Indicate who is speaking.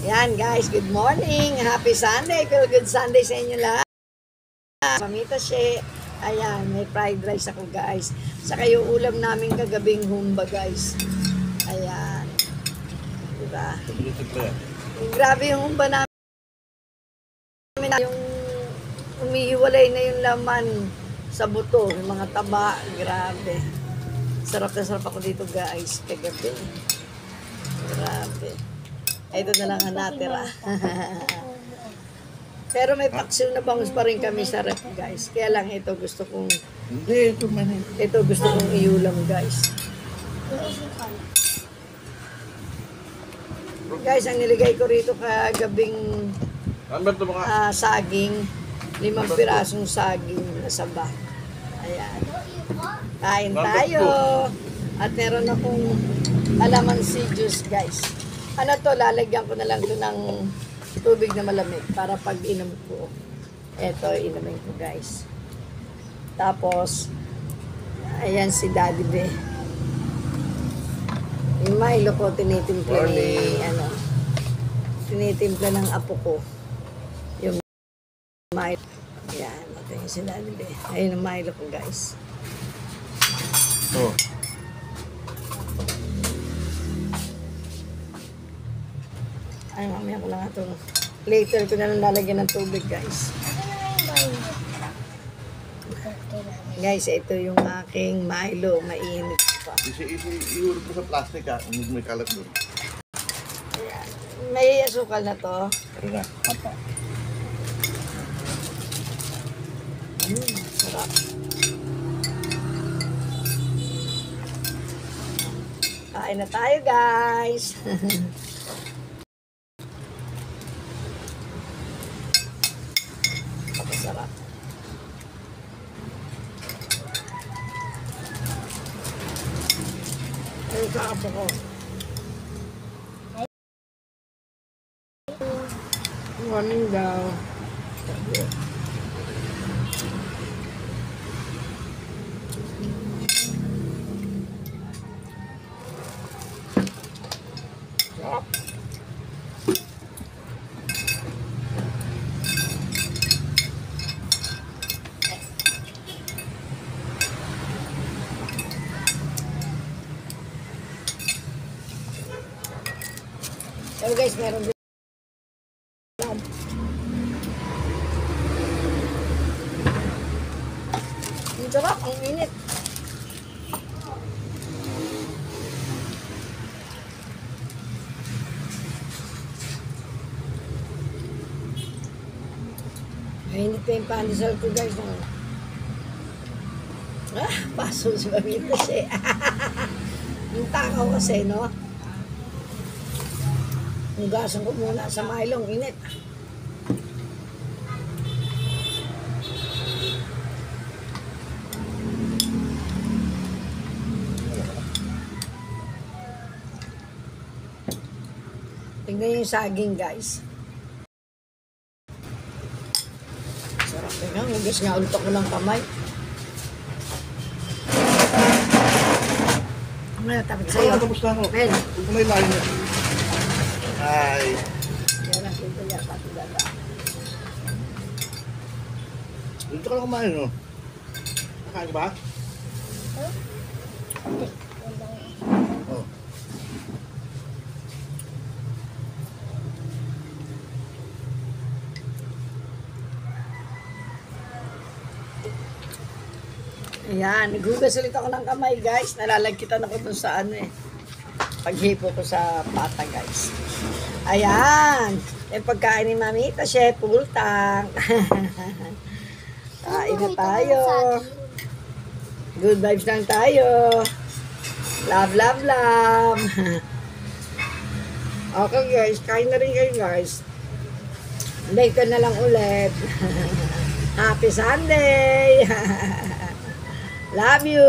Speaker 1: Yan guys, good morning. Happy Sunday. Feel good Sunday sa inyo lahat. Mamita siya. Ayan, may fried rice ako guys. Saka yung ulam namin kagabing humba guys. Ayan. Diba? Grabe yung humba namin. Yung umihiwalay na yung laman sa buto. Yung mga taba. Grabe. Sarap na sarap ako dito guys. Kagabi. Grabe. Ito na lang ang natira. Pero may paksiw na bangus pa rin kami sa rep guys. Kaya lang ito gusto kong gusto kong iulam guys. Guys, ang niligay ko rito kagabing saging. 5 pirasong saging na saba. Ayan. Kain tayo. At meron akong alamansi juice guys. Ano to, lalagyan ko na lang to ng tubig na malamig para pag inom ko. Eto, inumin ko guys. Tapos, ayan si Daddy Be. Yung Milo ko, tinitimpla ni, tinitimpla ng apo ko. Yung Milo. Ayan, ito yung si Daddy Be. Ayun ang Milo ko guys.
Speaker 2: Oh.
Speaker 1: Ay, mamaya ko lang ito. Later ko na lang lalagyan ng tubig, guys. Guys, ito yung aking Milo. Mainit pa.
Speaker 2: Iurog mo sa plastic ha. Hindi may kalat doon.
Speaker 1: May asukal na to.
Speaker 2: Pero na.
Speaker 1: Opo. Sarap. Kain na tayo, guys. Sarap. Ay, kaapa ko. Morning daw. Sarap. So guys, meron din. Ang sarap, ang init. Mainit pa yung pandesal ko guys. Paso si Mamita siya. Yung takaw kasi, no? Hugasan ko muna sa Milo, init. Tingnan yung saging, guys. Sarap na nga. Hugas nga ulit ako ng kamay. Ano, tapos sa'yo.
Speaker 2: Tapos na ako.
Speaker 1: Ben.
Speaker 2: Huwag ko may lain na. Ay.
Speaker 1: Yan ang ito yan, pati dada.
Speaker 2: Dito ka lang kumain, no? Nakain ka ba? Oh.
Speaker 1: Ayan, naghugas ulit ako ng kamay guys. Nalalagkitan ako dun sa paghipo ko sa pata guys. Ayan, yung pagkain ni Mamita, chef, pultang. Kain na tayo. Good vibes lang tayo. Love, love, love. Okay guys, kain na rin kayo guys. Later na lang ulit. Happy Sunday. Love you.